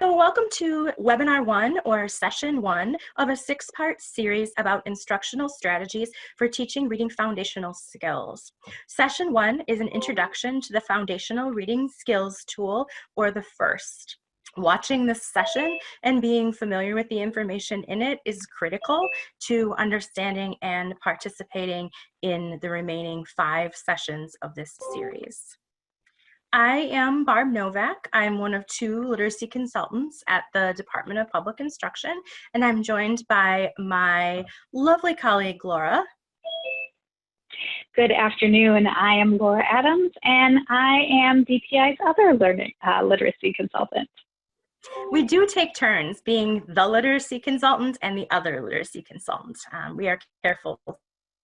So welcome to Webinar 1 or Session 1 of a 6-part series about instructional strategies for teaching reading foundational skills. Session 1 is an introduction to the foundational reading skills tool, or the FRST. Watching this session and being familiar with the information in it is critical to understanding and participating in the remaining 5 sessions of this series. I am Barb Novak. I'm one of 2 literacy consultants at the Department of Public Instruction, and I'm joined by my lovely colleague, Laura. Good afternoon. I am Laura Adams, and I am DPI's other literacy consultant. We do take turns being the literacy consultant and the other literacy consultant. We are careful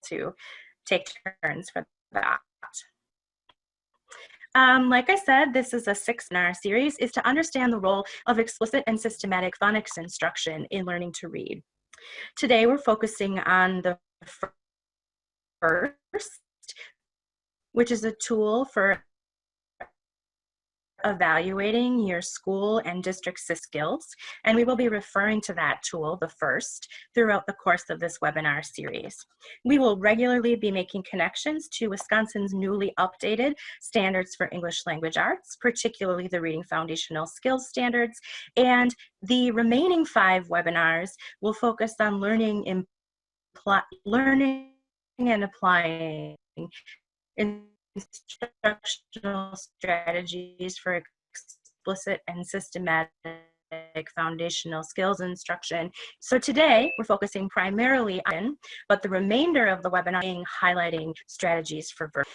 to take turns for that. Like I said, this is a 6-webinar series, is to understand the role of explicit and systematic phonics instruction in learning to read. Today, we're focusing on the FRST, which is a tool for evaluating your school and district skills, and we will be referring to that tool, the FRST, throughout the course of this webinar series. We will regularly be making connections to Wisconsin's newly updated standards for English language arts, particularly the Reading Foundational Skills Standards, and the remaining 5 webinars will focus on learning and applying instructional strategies for explicit and systematic foundational skills instruction. So today we're focusing primarily on, but the remainder of the webinar being highlighting strategies for verbal.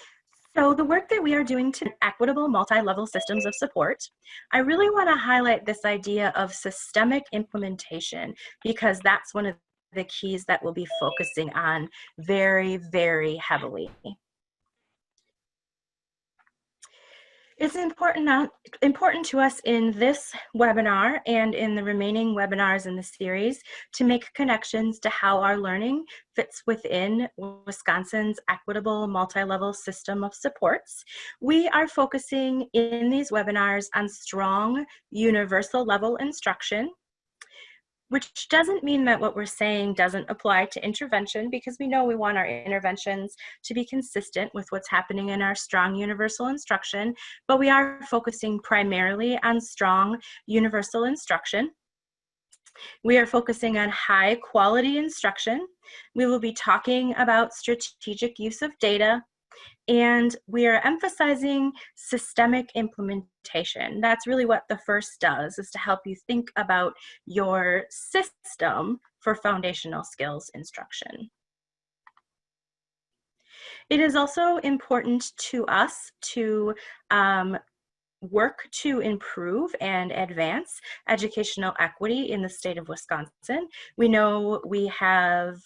So the work that we are doing to equitable multi-level systems of support, I really want to highlight this idea of systemic implementation, because that's one of the keys that we'll be focusing on very, very heavily. It's important to us in this webinar and in the remaining webinars in the series to make connections to how our learning fits within Wisconsin's equitable multi-level system of supports. We are focusing in these webinars on strong universal level instruction, which doesn't mean that what we're saying doesn't apply to intervention, because we know we want our interventions to be consistent with what's happening in our strong universal instruction, but we are focusing primarily on strong universal instruction. We are focusing on high quality instruction. We will be talking about strategic use of data, and we are emphasizing systemic implementation. That's really what the FRST does, is to help you think about your system for foundational skills instruction. It is also important to us to work to improve and advance educational equity in the state of Wisconsin. We know we have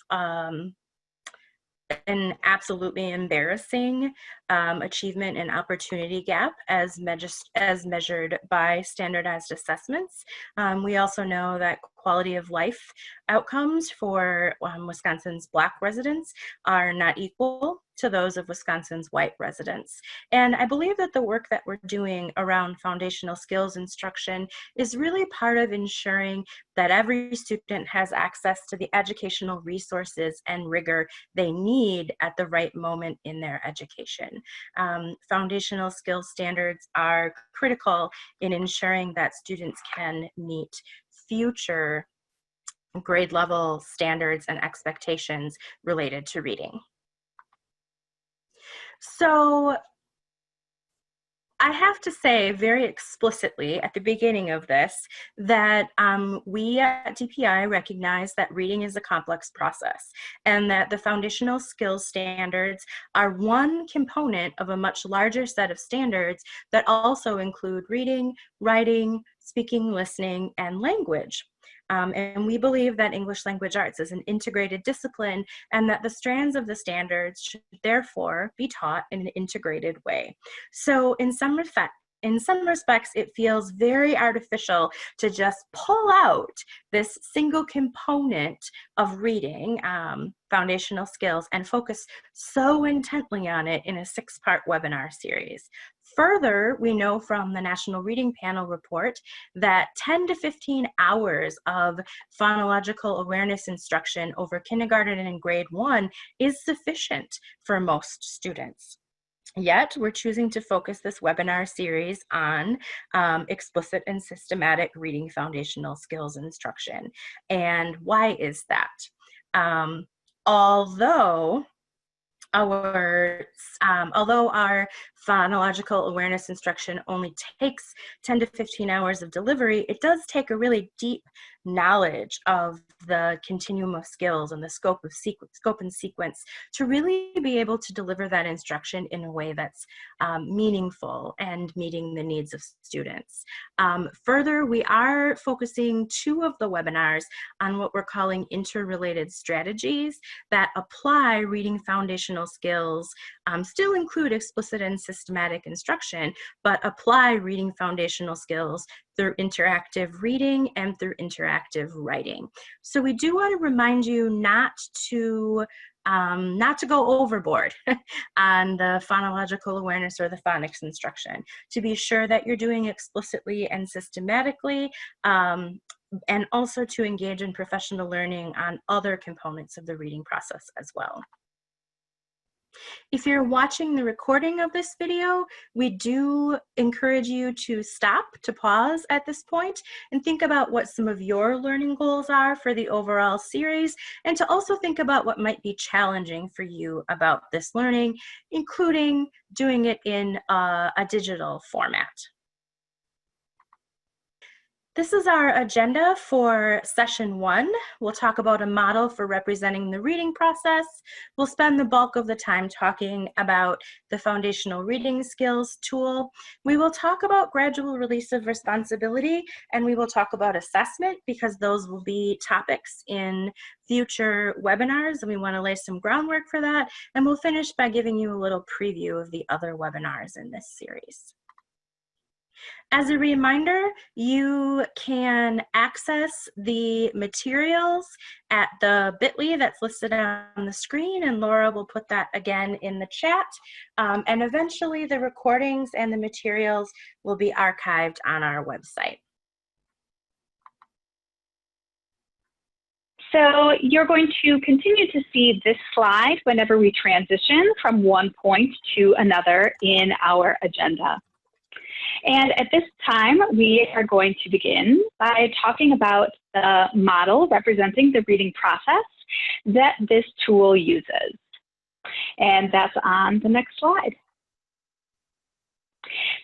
an absolutely embarrassing achievement and opportunity gap as measured by standardized assessments. We also know that quality of life outcomes for Wisconsin's Black residents are not equal to those of Wisconsin's white residents. And I believe that the work that we're doing around foundational skills instruction is really part of ensuring that every student has access to the educational resources and rigor they need at the right moment in their education. Foundational skills standards are critical in ensuring that students can meet future grade level standards and expectations related to reading. So I have to say very explicitly at the beginning of this that we at DPI recognize that reading is a complex process, and that the foundational skills standards are one component of a much larger set of standards that also include reading, writing, speaking, listening, and language. And we believe that English language arts is an integrated discipline, and that the strands of the standards should therefore be taught in an integrated way. So in some in some respects, it feels very artificial to just pull out this single component of reading, foundational skills, and focus so intently on it in a 6-part webinar series. Further, we know from the National Reading Panel report that 10 to 15 hours of phonological awareness instruction over kindergarten and grade 1 is sufficient for most students. Yet, we're choosing to focus this webinar series on explicit and systematic reading foundational skills instruction. And why is that? Although our phonological awareness instruction only takes 10 to 15 hours of delivery, it does take a really deep knowledge of the continuum of skills and the scope and sequence to really be able to deliver that instruction in a way that's meaningful and meeting the needs of students. Further, we are focusing 2 of the webinars on what we're calling interrelated strategies that apply reading foundational skills, still include explicit and systematic instruction, but apply reading foundational skills through interactive reading and through interactive writing. So we do want to remind you not to go overboard on the phonological awareness or the phonics instruction, to be sure that you're doing explicitly and systematically, and also to engage in professional learning on other components of the reading process as well. If you're watching the recording of this video, we do encourage you to stop, to pause at this point, and think about what some of your learning goals are for the overall series, and to also think about what might be challenging for you about this learning, including doing it in a digital format. This is our agenda for session 1. We'll talk about a model for representing the reading process. We'll spend the bulk of the time talking about the foundational reading skills tool. We will talk about gradual release of responsibility, and we will talk about assessment because those will be topics in future webinars, and we want to lay some groundwork for that. And we'll finish by giving you a little preview of the other webinars in this series. As a reminder, you can access the materials at the bit.ly that's listed on the screen, and Laura will put that again in the chat. And eventually the recordings and the materials will be archived on our website. So you're going to continue to see this slide whenever we transition from one point to another in our agenda. And at this time, we are going to begin by talking about the model representing the reading process that this tool uses. And that's on the next slide.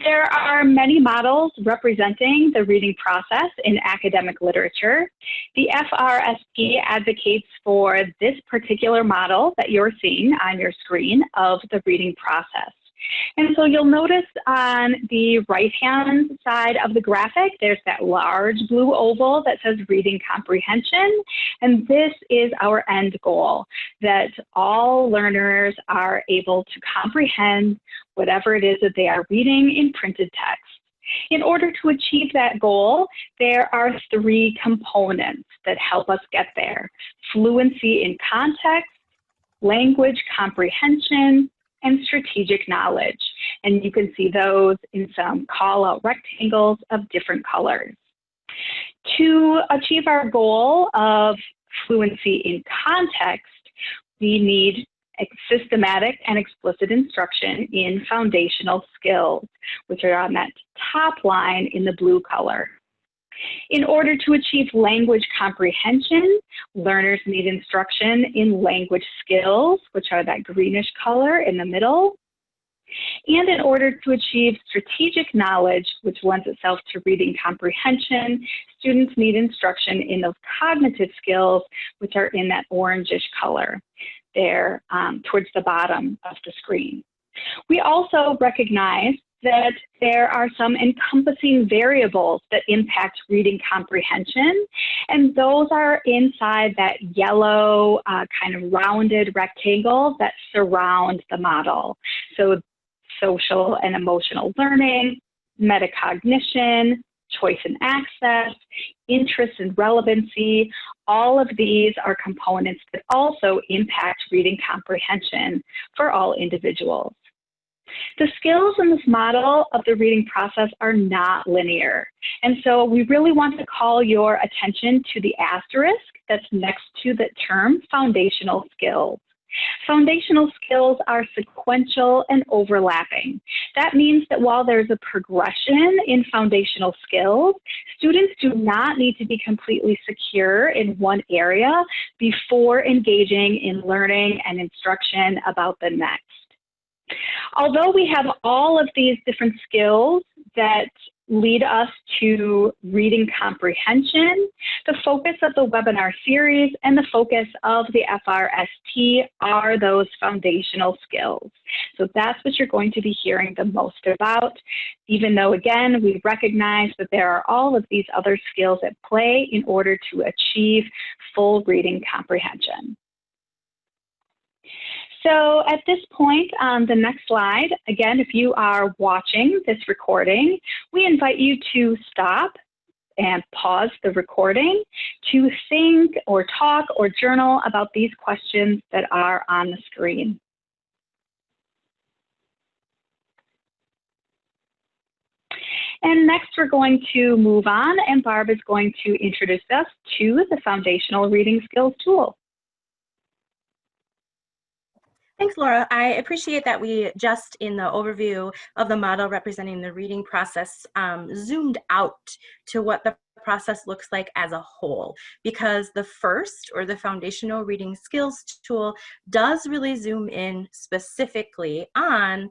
There are many models representing the reading process in academic literature. The FRST advocates for this particular model that you're seeing on your screen of the reading process. And so you'll notice on the right-hand side of the graphic, there's that large blue oval that says reading comprehension. And this is our end goal, that all learners are able to comprehend whatever it is that they are reading in printed text. In order to achieve that goal, there are 3 components that help us get there: fluency in context, language comprehension, and strategic knowledge. And you can see those in some call-out rectangles of different colors. To achieve our goal of fluency in context, we need systematic and explicit instruction in foundational skills, which are on that top line in the blue color. In order to achieve language comprehension, learners need instruction in language skills, which are that greenish color in the middle. And in order to achieve strategic knowledge, which lends itself to reading comprehension, students need instruction in those cognitive skills, which are in that orangish color there towards the bottom of the screen. We also recognize that there are some encompassing variables that impact reading comprehension, and those are inside that yellow kind of rounded rectangle that surround the model. So social and emotional learning, metacognition, choice and access, interest and relevancy. All of these are components that also impact reading comprehension for all individuals. The skills in this model of the reading process are not linear. And so we really want to call your attention to the asterisk that's next to the term foundational skills. Foundational skills are sequential and overlapping. That means that while there's a progression in foundational skills, students do not need to be completely secure in one area before engaging in learning and instruction about the next. Although we have all of these different skills that lead us to reading comprehension, the focus of the webinar series and the focus of the FRST are those foundational skills. So that's what you're going to be hearing the most about, even though, again, we recognize that there are all of these other skills at play in order to achieve full reading comprehension. So at this point on the next slide, again, if you are watching this recording, we invite you to stop and pause the recording to think or talk or journal about these questions that are on the screen. And next we're going to move on, and Barb is going to introduce us to the Foundational Reading Skills tool. Thanks, Laura. I appreciate that we just in the overview of the model representing the reading process zoomed out to what the process looks like as a whole, because the FRST, or the Foundational Reading Skills tool, does really zoom in specifically on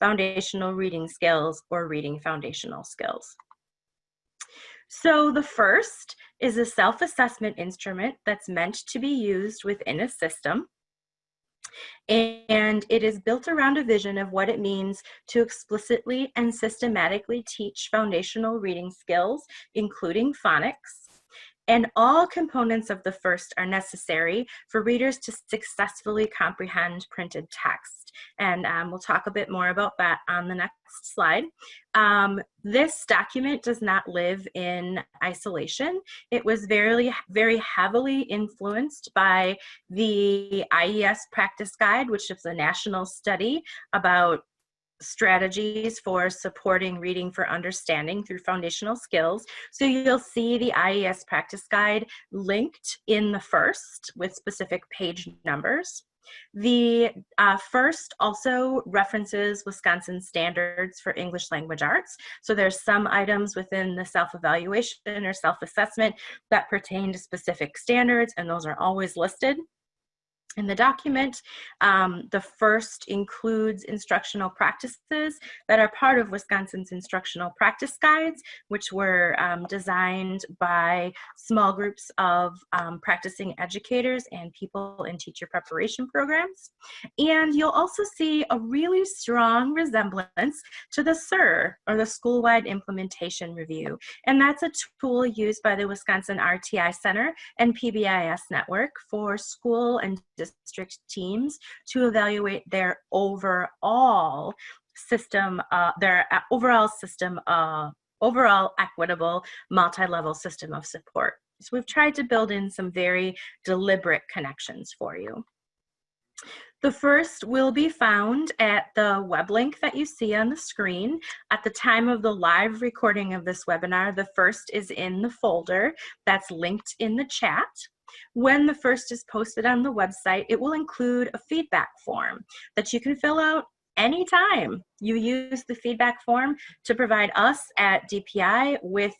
foundational reading skills or reading foundational skills. So the FRST is a self-assessment instrument that's meant to be used within a system. And it is built around a vision of what it means to explicitly and systematically teach foundational reading skills, including phonics. And all components of the FRST are necessary for readers to successfully comprehend printed text. And we'll talk a bit more about that on the next slide. This document does not live in isolation. It was very heavily influenced by the IES Practice Guide, which is a national study about strategies for supporting reading for understanding through foundational skills. So you'll see the IES Practice Guide linked in the FRST with specific page numbers. The FRST also references Wisconsin standards for English language arts. So there's some items within the self-evaluation or self-assessment that pertain to specific standards, and those are always listed in the document. The FRST includes instructional practices that are part of Wisconsin's instructional practice guides, which were designed by small groups of practicing educators and people in teacher preparation programs. And you'll also see a really strong resemblance to the SIR, or the School-Wide Implementation Review. And that's a tool used by the Wisconsin RTI Center and PBIS Network for school and district teams to evaluate their overall system, overall equitable multi-level system of support. So we've tried to build in some very deliberate connections for you. The FRST will be found at the web link that you see on the screen. At the time of the live recording of this webinar, the FRST is in the folder that's linked in the chat. When the FRST is posted on the website, it will include a feedback form that you can fill out anytime you use the feedback form to provide us at DPI with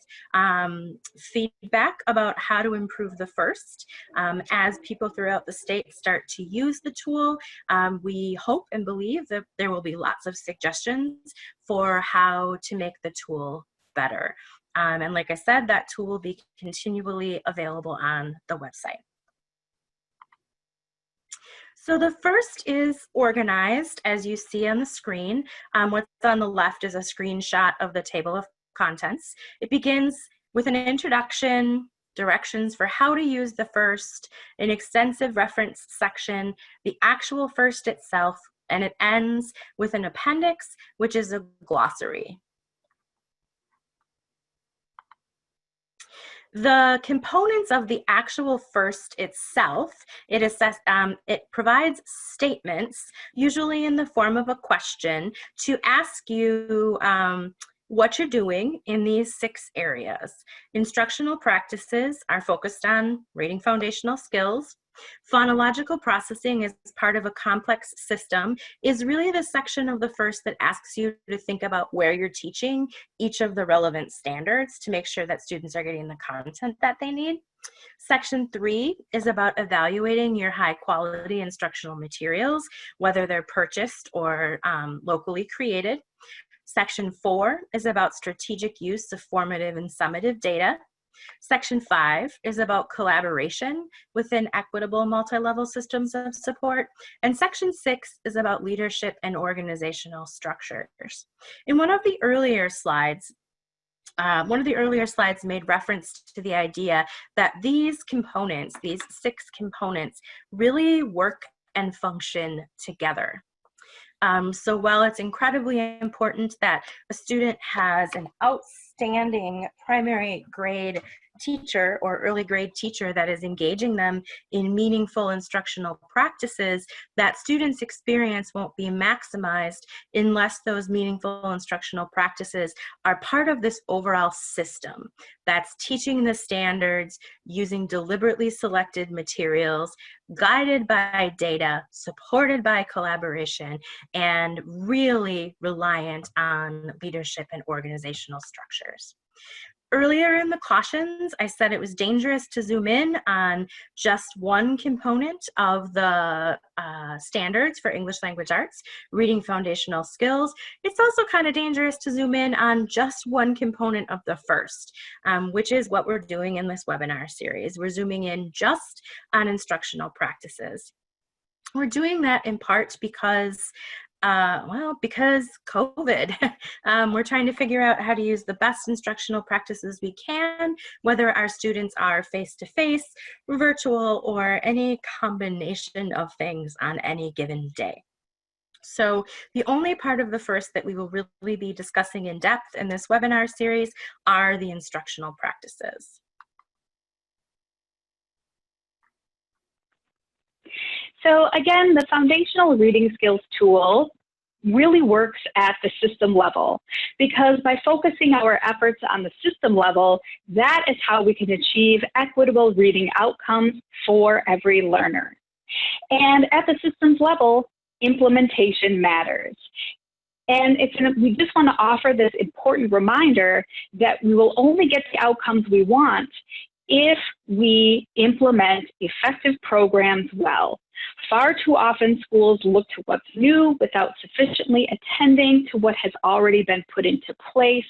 feedback about how to improve the FRST. As people throughout the state start to use the tool, we hope and believe that there will be lots of suggestions for how to make the tool better. And like I said, that tool will be continually available on the website. So the FRST is organized, as you see on the screen. What's on the left is a screenshot of the table of contents. It begins with an introduction, directions for how to use the FRST, an extensive reference section, the actual FRST itself, and it ends with an appendix, which is a glossary. The components of the actual FRST itself, it provides statements, usually in the form of a question, to ask you what you're doing in these 6 areas. Instructional practices are focused on reading foundational skills. Phonological processing is part of a complex system is really the section of the FRST that asks you to think about where you're teaching each of the relevant standards to make sure that students are getting the content that they need. Section 3 is about evaluating your high quality instructional materials, whether they're purchased or locally created. Section 4 is about strategic use of formative and summative data. Section 5 is about collaboration within equitable multi-level systems of support. And Section 6 is about leadership and organizational structures. In one of the earlier slides made reference to the idea that these components, these 6 components, really work and function together. So while it's incredibly important that a student has an outstanding primary grade teacher or early grade teacher that is engaging them in meaningful instructional practices, that students' experience won't be maximized unless those meaningful instructional practices are part of this overall system that's teaching the standards, using deliberately selected materials, guided by data, supported by collaboration, and really reliant on leadership and organizational structures. Earlier in the cautions, I said it was dangerous to zoom in on just one component of the standards for English language arts, reading foundational skills. It's also kind of dangerous to zoom in on just one component of the FRST, which is what we're doing in this webinar series. We're zooming in just on instructional practices. We're doing that in part because because COVID. We're trying to figure out how to use the best instructional practices we can, whether our students are face-to-face, virtual, or any combination of things on any given day. So the only part of the FRST that we will really be discussing in depth in this webinar series are the instructional practices. So again, the foundational reading skills tool really works at the system level, because by focusing our efforts on the system level, that is how we can achieve equitable reading outcomes for every learner. And at the systems level, implementation matters. And we just want to offer this important reminder that we will only get the outcomes we want if we implement effective programs well. Far too often, schools look to what's new without sufficiently attending to what has already been put into place,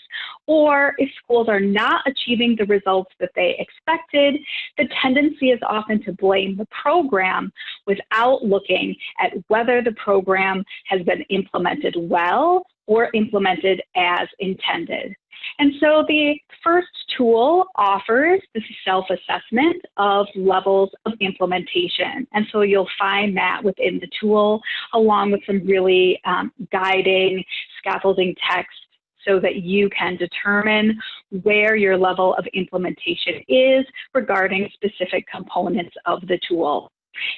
or if schools are not achieving the results that they expected, the tendency is often to blame the program without looking at whether the program has been implemented well or implemented as intended. And so the FRST tool offers this self-assessment of levels of implementation. And so you'll find that within the tool, along with some really guiding scaffolding text so that you can determine where your level of implementation is regarding specific components of the tool.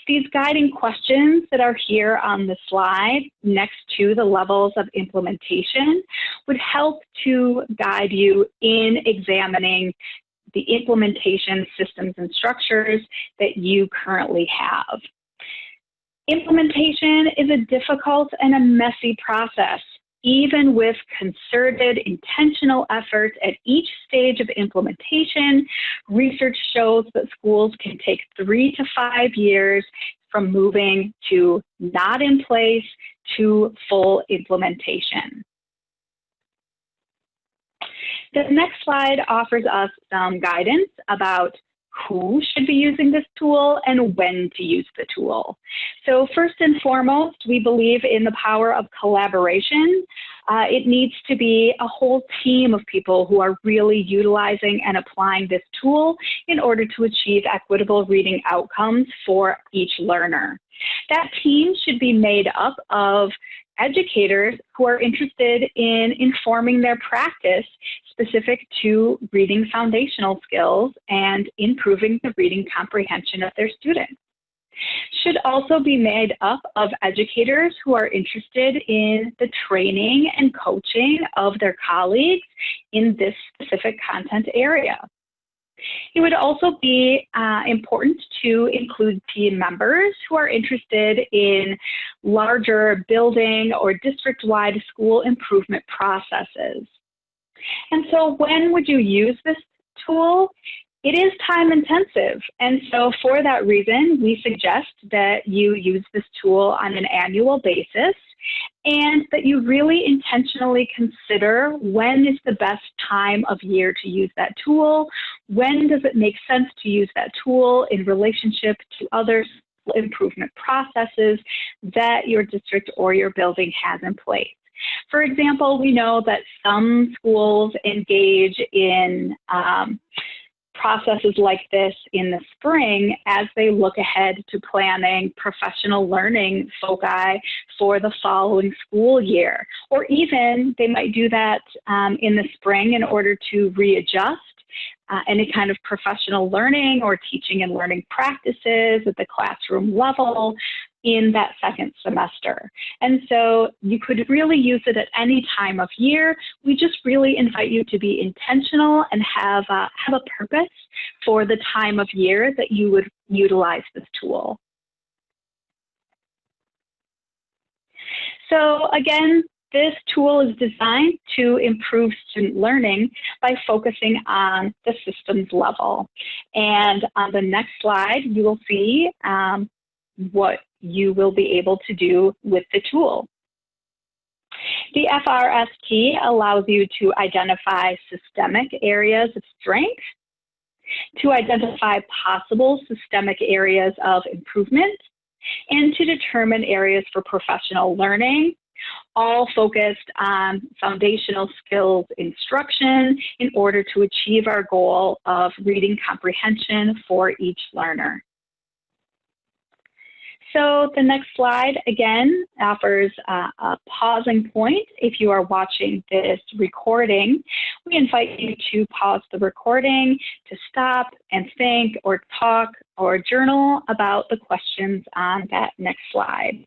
These guiding questions that are here on the slide next to the levels of implementation would help to guide you in examining the implementation systems and structures that you currently have. Implementation is a difficult and a messy process. Even with concerted, intentional effort at each stage of implementation, research shows that schools can take 3 to 5 years from moving to not in place to full implementation. The next slide offers us some guidance about who should be using this tool and when to use the tool. So first and foremost, we believe in the power of collaboration. It needs to be a whole team of people who are really utilizing and applying this tool in order to achieve equitable reading outcomes for each learner. That team should be made up of educators who are interested in informing their practice specific to reading foundational skills and improving the reading comprehension of their students. Should also be made up of educators who are interested in the training and coaching of their colleagues in this specific content area. It would also be important to include team members who are interested in larger building or district-wide school improvement processes. And so when would you use this tool? It is time intensive, and so for that reason, we suggest that you use this tool on an annual basis and that you really intentionally consider when is the best time of year to use that tool, when does it make sense to use that tool in relationship to other improvement processes that your district or your building has in place. For example, we know that some schools engage in processes like this in the spring as they look ahead to planning professional learning foci for the following school year. Or even they might do that in the spring in order to readjust any kind of professional learning or teaching and learning practices at the classroom level in that second semester. And so you could really use it at any time of year. We just really invite you to be intentional and have a purpose for the time of year that you would utilize this tool. So again, this tool is designed to improve student learning by focusing on the systems level. And on the next slide, you will see what you will be able to do with the tool. The FRST allows you to identify systemic areas of strength, to identify possible systemic areas of improvement, and to determine areas for professional learning, all focused on foundational skills instruction in order to achieve our goal of reading comprehension for each learner. So the next slide, again, offers a pausing point. If you are watching this recording, we invite you to pause the recording to stop and think or talk or journal about the questions on that next slide.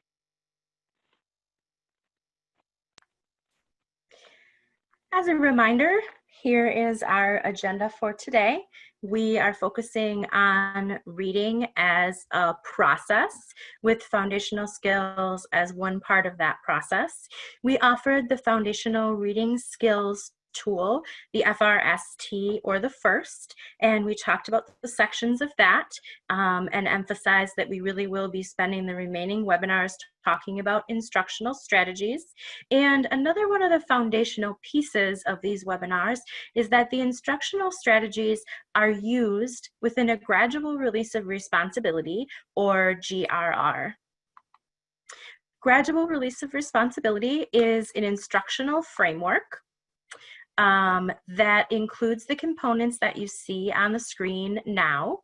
As a reminder, here is our agenda for today. We are focusing on reading as a process with foundational skills as one part of that process. We offered the foundational reading skills tool, the FRST or the FIRST, and we talked about the sections of that and emphasized that we really will be spending the remaining webinars talking about instructional strategies. And another one of the foundational pieces of these webinars is that the instructional strategies are used within a gradual release of responsibility, or GRR. Gradual release of responsibility is an instructional framework that includes the components that you see on the screen now.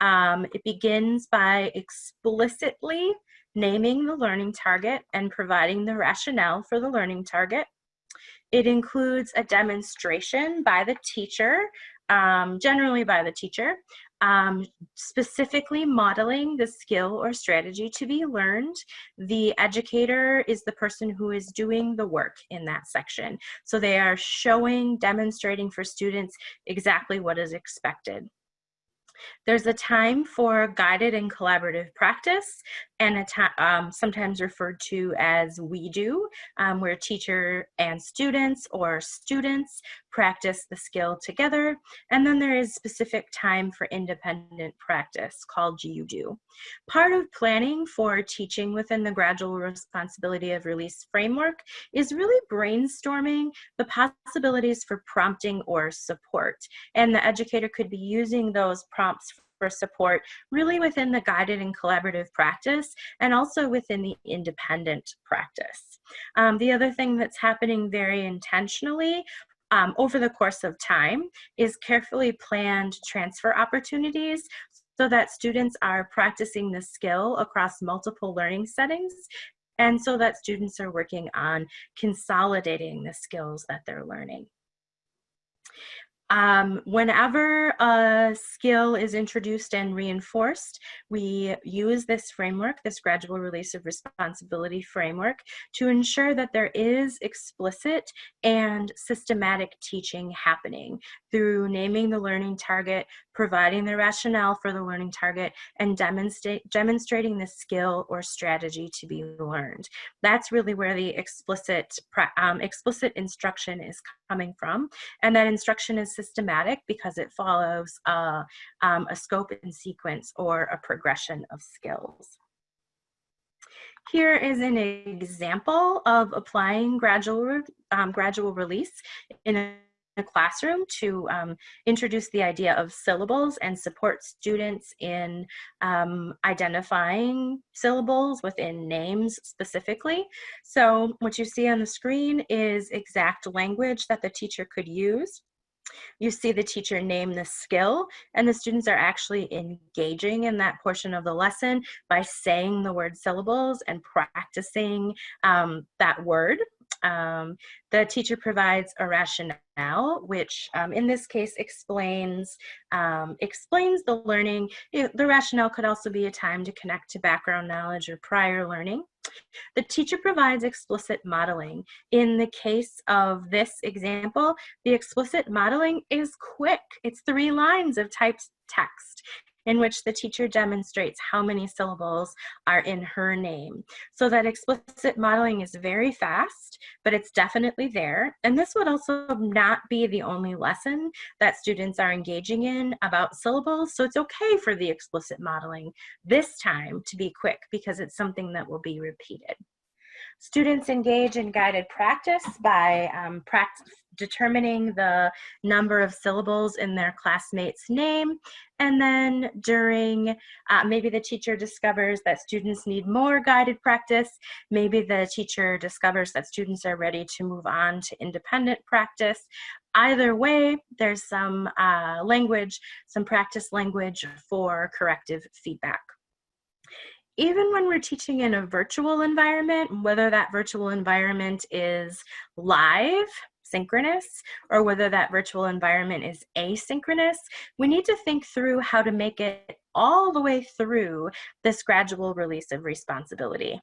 It begins by explicitly naming the learning target and providing the rationale for the learning target. It includes a demonstration by the teacher, generally by the teacher, specifically modeling the skill or strategy to be learned. The educator is the person who is doing the work in that section. So they are showing, demonstrating for students exactly what is expected. There's a time for guided and collaborative practice, and a time sometimes referred to as we do, where teacher and students or students practice the skill together. And then there is specific time for independent practice called you do. Part of planning for teaching within the gradual responsibility of release framework is really brainstorming the possibilities for prompting or support. And the educator could be using those prompts for support really within the guided and collaborative practice and also within the independent practice. The other thing that's happening very intentionally over the course of time is carefully planned transfer opportunities so that students are practicing the skill across multiple learning settings and so that students are working on consolidating the skills that they're learning. Whenever a skill is introduced and reinforced, we use this framework, this gradual release of responsibility framework, to ensure that there is explicit and systematic teaching happening through naming the learning target, providing the rationale for the learning target, and demonstrating the skill or strategy to be learned. That's really where the explicit instruction is coming from, and that instruction is systematic because it follows a scope and sequence or a progression of skills. Here is an example of applying gradual release in a classroom to introduce the idea of syllables and support students in identifying syllables within names specifically. So what you see on the screen is exact language that the teacher could use. You see the teacher name the skill, and the students are actually engaging in that portion of the lesson by saying the word syllables and practicing that word. The teacher provides a rationale, which in this case explains the learning. The rationale could also be a time to connect to background knowledge or prior learning. The teacher provides explicit modeling. In the case of this example, the explicit modeling is quick. It's 3 lines of typed text in which the teacher demonstrates how many syllables are in her name. So that explicit modeling is very fast, but it's definitely there. And this would also not be the only lesson that students are engaging in about syllables. So it's okay for the explicit modeling this time to be quick because it's something that will be repeated. Students engage in guided practice by determining the number of syllables in their classmate's name. And then during, maybe the teacher discovers that students need more guided practice. Maybe the teacher discovers that students are ready to move on to independent practice. Either way, there's some language, some practice language for corrective feedback. Even when we're teaching in a virtual environment, whether that virtual environment is live, synchronous, or whether that virtual environment is asynchronous, we need to think through how to make it all the way through this gradual release of responsibility.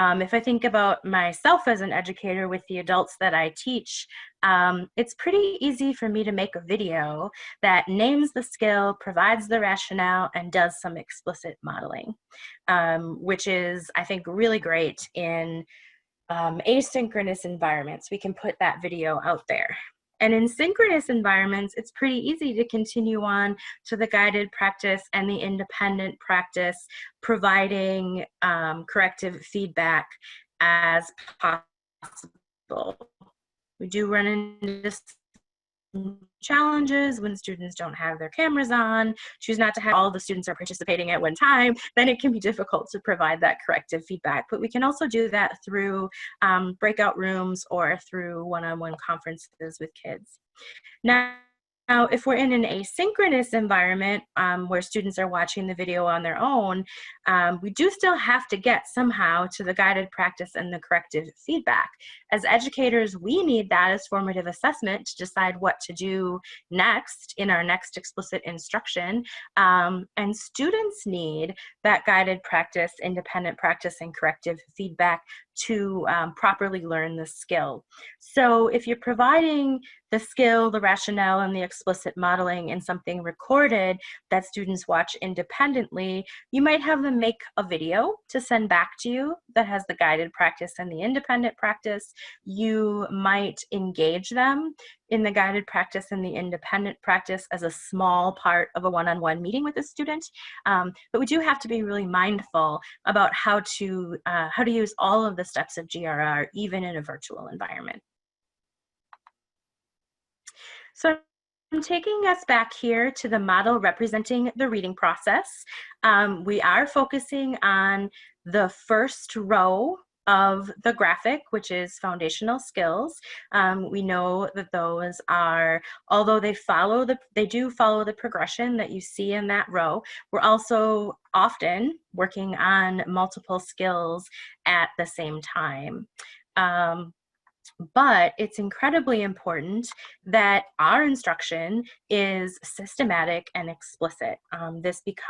If I think about myself as an educator with the adults that I teach, it's pretty easy for me to make a video that names the skill, provides the rationale, and does some explicit modeling, which is, I think, really great in asynchronous environments. We can put that video out there. And in synchronous environments, it's pretty easy to continue on to the guided practice and the independent practice, providing corrective feedback as possible. We do run into challenges when students don't have their cameras on, choose not to have all the students are participating at one time, then it can be difficult to provide that corrective feedback. But we can also do that through breakout rooms or through one-on-one conferences with kids. Now, if we're in an asynchronous environment where students are watching the video on their own, we do still have to get somehow to the guided practice and the corrective feedback. As educators, we need that as formative assessment to decide what to do next in our next explicit instruction. And students need that guided practice, independent practice, and corrective feedback to properly learn the skill. So if you're providing the skill, the rationale, and the explicit modeling in something recorded that students watch independently, you might have them make a video to send back to you that has the guided practice and the independent practice. You might engage them in the guided practice and the independent practice as a small part of a one-on-one meeting with a student. But we do have to be really mindful about how to use all of the steps of GRR, even in a virtual environment. So I'm taking us back here to the model representing the reading process. We are focusing on the first row of the graphic, which is foundational skills. We know that those are, although they do follow the progression that you see in that row, we're also often working on multiple skills at the same time. But it's incredibly important that our instruction is systematic and explicit.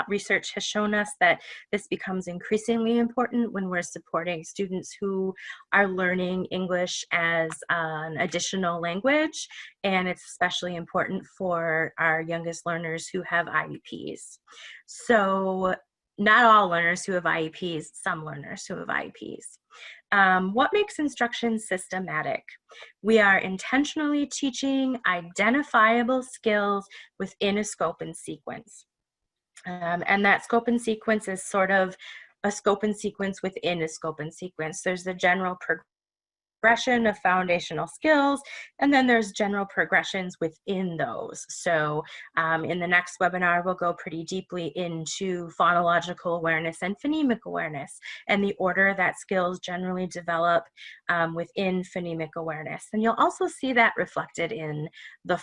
Research has shown us that this becomes increasingly important when we're supporting students who are learning English as an additional language, and it's especially important for our youngest learners who have IEPs. So not all learners who have IEPs, some learners who have IEPs. What makes instruction systematic? We are intentionally teaching identifiable skills within a scope and sequence. And that scope and sequence is sort of a scope and sequence within a scope and sequence. There's the general progression of foundational skills, and then there's general progressions within those. So in the next webinar, we'll go pretty deeply into phonological awareness and phonemic awareness and the order that skills generally develop within phonemic awareness. And you'll also see that reflected in the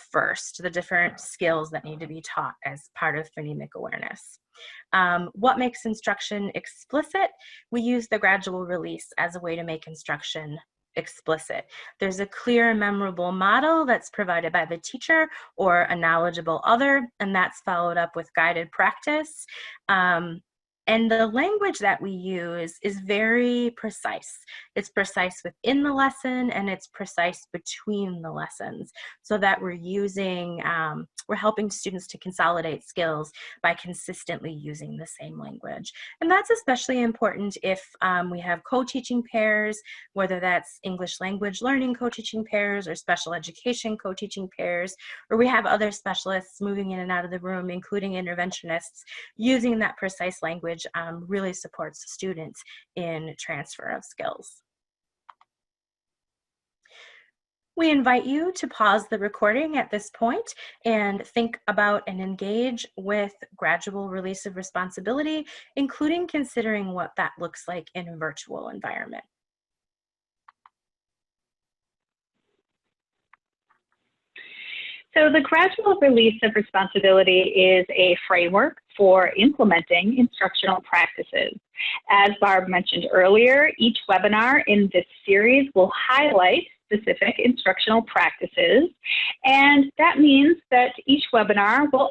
different skills that need to be taught as part of phonemic awareness. What makes instruction explicit? We use the gradual release as a way to make instruction explicit. There's a clear and memorable model that's provided by the teacher or a knowledgeable other, and that's followed up with guided practice. And the language that we use is very precise. It's precise within the lesson, and it's precise between the lessons, so that we're helping students to consolidate skills by consistently using the same language. And that's especially important if we have co-teaching pairs, whether that's English language learning co-teaching pairs or special education co-teaching pairs, or we have other specialists moving in and out of the room, including interventionists. Using that precise language really supports students in transfer of skills. We invite you to pause the recording at this point and think about and engage with gradual release of responsibility, including considering what that looks like in a virtual environment. So the gradual release of responsibility is a framework for implementing instructional practices. As Barb mentioned earlier, each webinar in this series will highlight specific instructional practices, and that means that each webinar will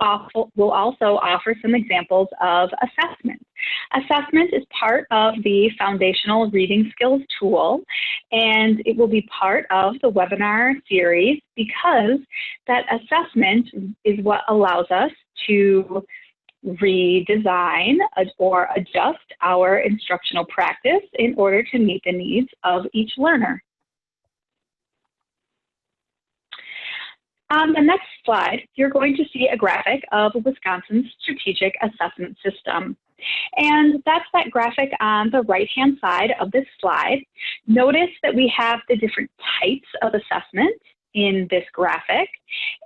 also offer some examples of assessment. Assessment is part of the Foundational Reading Skills tool, and it will be part of the webinar series because that assessment is what allows us to redesign or adjust our instructional practice in order to meet the needs of each learner. On the next slide, you're going to see a graphic of Wisconsin's strategic assessment system. And that's that graphic on the right-hand side of this slide. Notice that we have the different types of assessment in this graphic,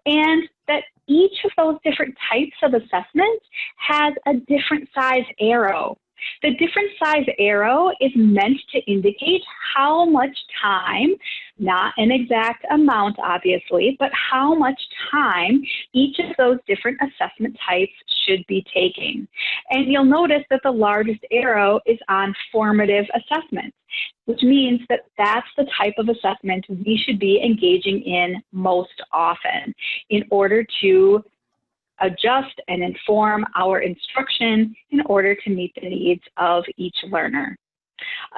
and that each of those different types of assessment has a different size arrow. The different size arrow is meant to indicate how much time, not an exact amount obviously, but how much time each of those different assessment types should be taking. And you'll notice that the largest arrow is on formative assessment, which means that that's the type of assessment we should be engaging in most often in order to adjust and inform our instruction in order to meet the needs of each learner.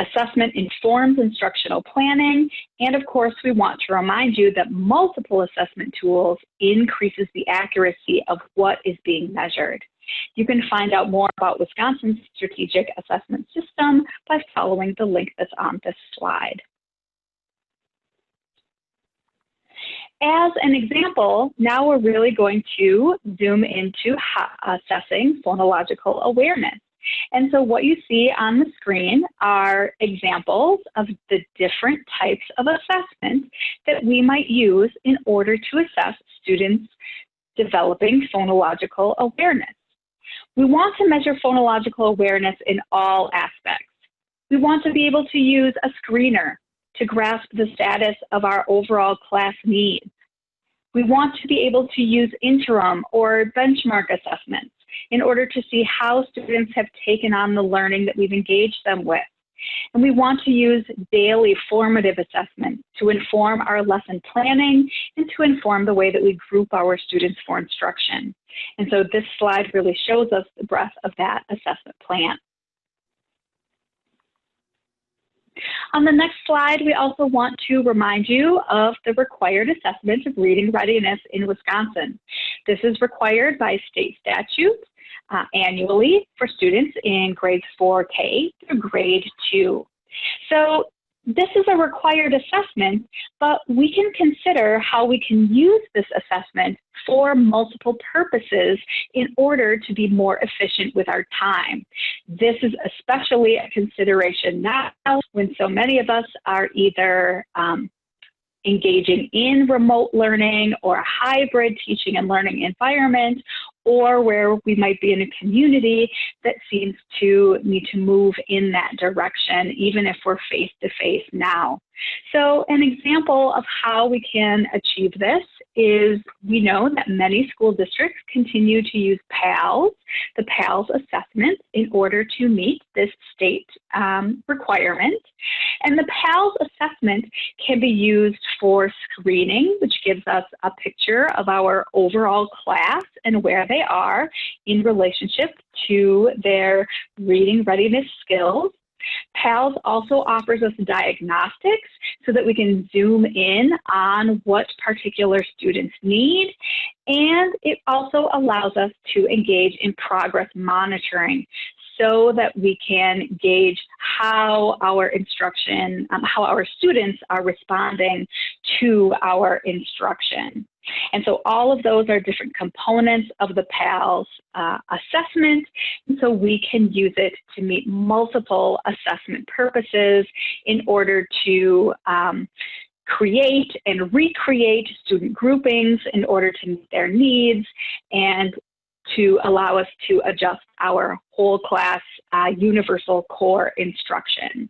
Assessment informs instructional planning, and of course we want to remind you that multiple assessment tools increases the accuracy of what is being measured. You can find out more about Wisconsin's strategic assessment system by following the link that's on this slide. As an example, now we're really going to zoom into assessing phonological awareness. And so what you see on the screen are examples of the different types of assessment that we might use in order to assess students developing phonological awareness. We want to measure phonological awareness in all aspects. We want to be able to use a screener to grasp the status of our overall class needs. We want to be able to use interim or benchmark assessments in order to see how students have taken on the learning that we've engaged them with. And we want to use daily formative assessments to inform our lesson planning and to inform the way that we group our students for instruction. And so this slide really shows us the breadth of that assessment plan. On the next slide, we also want to remind you of the required assessment of reading readiness in Wisconsin. This is required by state statute annually for students in grades 4K through grade 2. So this is a required assessment, but we can consider how we can use this assessment for multiple purposes in order to be more efficient with our time. This is especially a consideration now when so many of us are either engaging in remote learning or a hybrid teaching and learning environment, or where we might be in a community that seems to need to move in that direction, even if we're face-to-face now. So an example of how we can achieve this is we know that many school districts continue to use PALS, the PALS assessment, in order to meet this state requirement. And the PALS assessment can be used for screening, which gives us a picture of our overall class and where they are in relationship to their reading readiness skills. PALS also offers us diagnostics so that we can zoom in on what particular students need, and it also allows us to engage in progress monitoring so that we can gauge how our instruction, how our students are responding to our instruction. And so all of those are different components of the PALS assessment, and so we can use it to meet multiple assessment purposes in order to create and recreate student groupings in order to meet their needs and to allow us to adjust our whole class universal core instruction.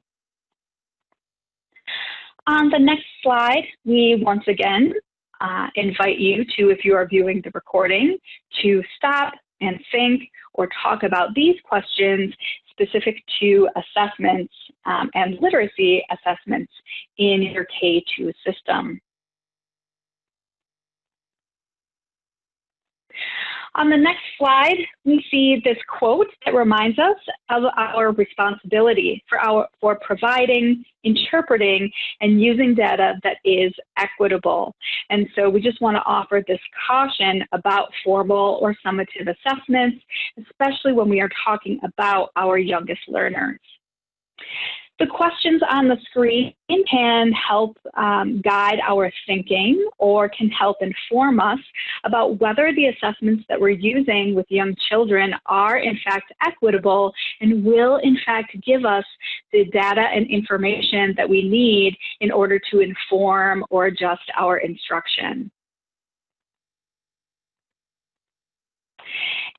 On the next slide, we once again invite you to, if you are viewing the recording, to stop and think or talk about these questions specific to assessments and literacy assessments in your K-2 system. On the next slide, we see this quote that reminds us of our responsibility for providing, interpreting, and using data that is equitable. And so we just want to offer this caution about formal or summative assessments, especially when we are talking about our youngest learners. The questions on the screen can help guide our thinking or can help inform us about whether the assessments that we're using with young children are in fact equitable and will in fact give us the data and information that we need in order to inform or adjust our instruction.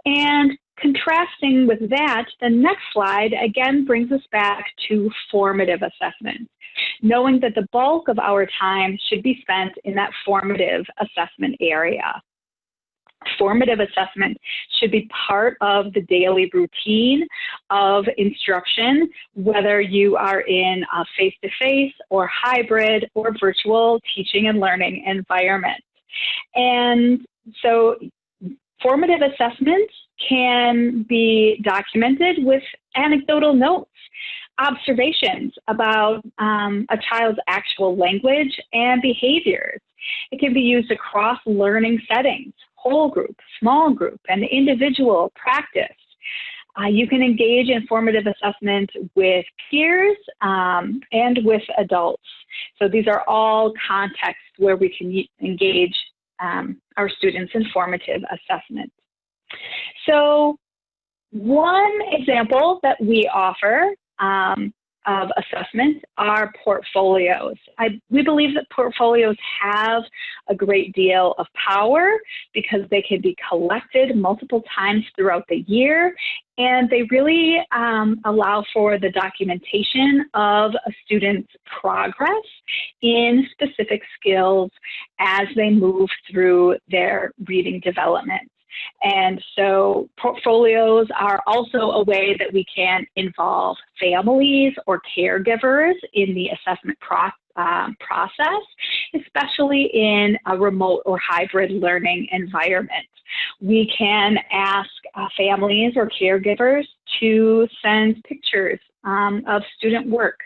And contrasting with that, the next slide again brings us back to formative assessment, knowing that the bulk of our time should be spent in that formative assessment area. Formative assessment should be part of the daily routine of instruction, whether you are in a face-to-face or hybrid or virtual teaching and learning environment. And so formative assessments can be documented with anecdotal notes, observations about a child's actual language and behaviors. It can be used across learning settings, whole group, small group, and individual practice. You can engage in formative assessment with peers and with adults. So these are all contexts where we can engage our students in formative assessment. So one example that we offer of assessment are portfolios. We believe that portfolios have a great deal of power because they can be collected multiple times throughout the year, and they really allow for the documentation of a student's progress in specific skills as they move through their reading development. And so portfolios are also a way that we can involve families or caregivers in the assessment process, especially in a remote or hybrid learning environment. We can ask families or caregivers to send pictures of student work,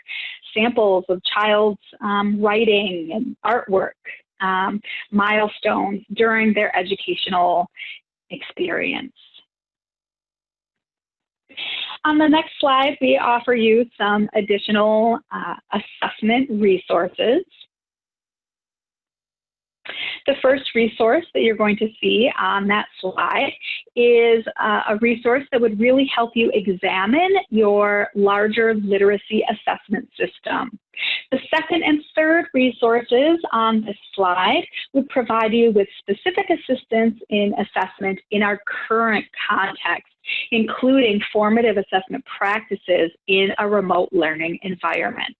samples of child's writing and artwork, milestones during their educational experience. On the next slide, we offer you some additional assessment resources. The first resource that you're going to see on that slide is a resource that would really help you examine your larger literacy assessment system. The second and third resources on this slide would provide you with specific assistance in assessment in our current context, including formative assessment practices in a remote learning environment.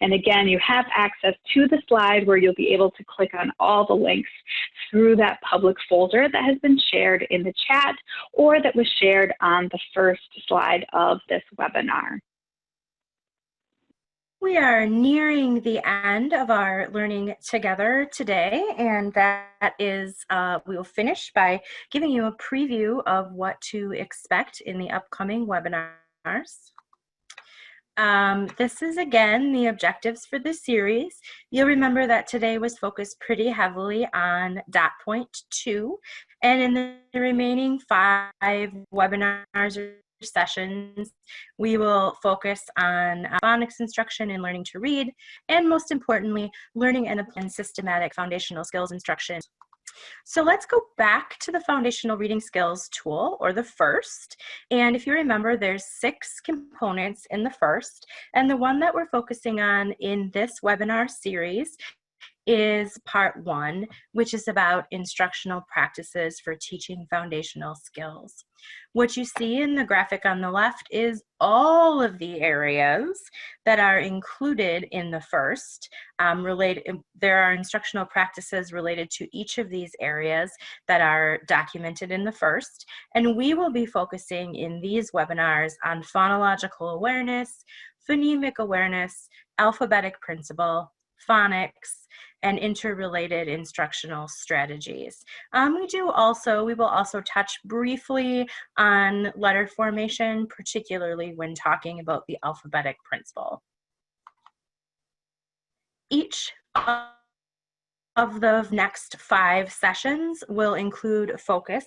And again, you have access to the slide where you'll be able to click on all the links through that public folder that has been shared in the chat or that was shared on the first slide of this webinar. We are nearing the end of our learning together today, and that is, we will finish by giving you a preview of what to expect in the upcoming webinars. This is again the objectives for the series. You'll remember that today was focused pretty heavily on dot point 2, and in the remaining 5 webinars or sessions, we will focus on phonics instruction and learning to read, and most importantly, learning and applying systematic foundational skills instruction. So let's go back to the foundational reading skills tool, or the FRST. And if you remember, there's 6 components in the FRST, and the one that we're focusing on in this webinar series is part 1, which is about instructional practices for teaching foundational skills. What you see in the graphic on the left is all of the areas that are included in the FRST. There are instructional practices related to each of these areas that are documented in the FRST, and we will be focusing in these webinars on phonological awareness, phonemic awareness, alphabetic principle, phonics, and interrelated instructional strategies. We will also touch briefly on letter formation, particularly when talking about the alphabetic principle. Each of the next 5 sessions will include a focus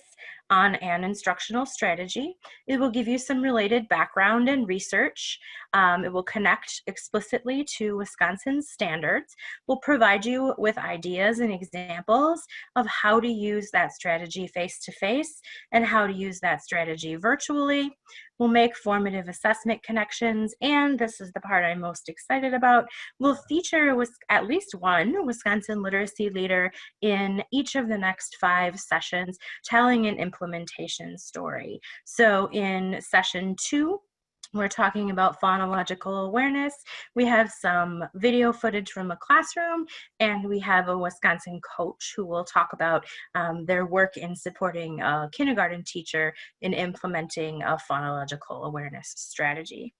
on an instructional strategy. It will give you some related background and research. It will connect explicitly to Wisconsin's standards. We'll provide you with ideas and examples of how to use that strategy face-to-face and how to use that strategy virtually. We'll make formative assessment connections, and this is the part I'm most excited about, we'll feature at least one Wisconsin literacy leader in each of the next 5 sessions telling an implementation story. So in session 2, we're talking about phonological awareness. We have some video footage from a classroom, and we have a Wisconsin coach who will talk about their work in supporting a kindergarten teacher in implementing a phonological awareness strategy.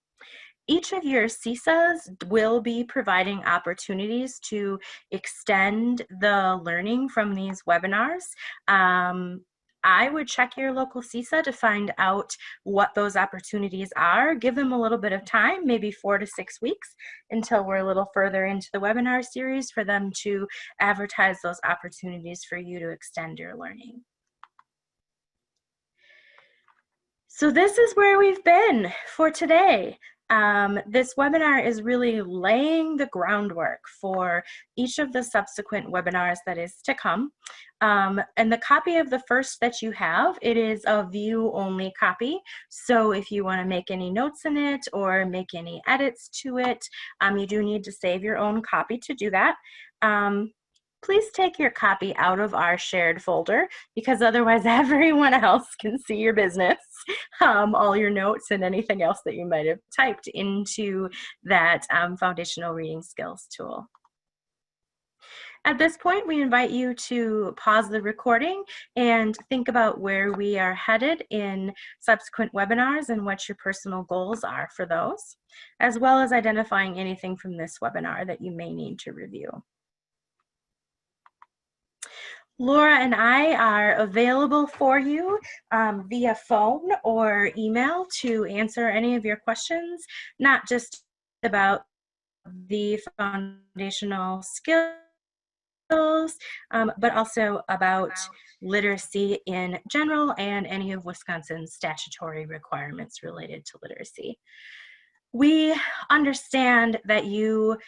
Each of your CISAs will be providing opportunities to extend the learning from these webinars. I would check your local CISA to find out what those opportunities are. Give them a little bit of time, maybe 4 to 6 weeks, until we're a little further into the webinar series for them to advertise those opportunities for you to extend your learning. So this is where we've been for today. This webinar is really laying the groundwork for each of the subsequent webinars that is to come. And the copy of the first that you have, it is a view-only copy. So if you want to make any notes in it or make any edits to it, you do need to save your own copy to do that. Please take your copy out of our shared folder, because otherwise everyone else can see your business, all your notes and anything else that you might have typed into that foundational reading skills tool. At this point, we invite you to pause the recording and think about where we are headed in subsequent webinars and what your personal goals are for those, as well as identifying anything from this webinar that you may need to review. Laura and I are available for you via phone or email to answer any of your questions, not just about the foundational skills, but also about literacy in general and any of Wisconsin's statutory requirements related to literacy. We understand that you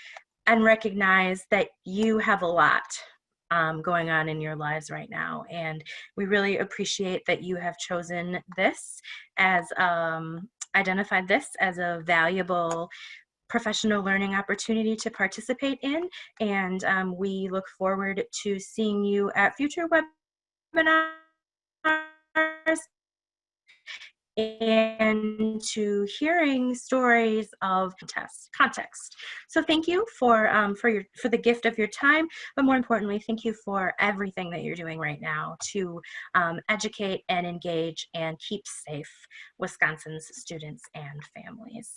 and recognize that you have a lot going on in your lives right now, and we really appreciate that you have chosen this as identified this as a valuable professional learning opportunity to participate in, and we look forward to seeing you at future webinars and to hearing stories of context. So thank you for the gift of your time, but more importantly, thank you for everything that you're doing right now to educate and engage and keep safe Wisconsin's students and families.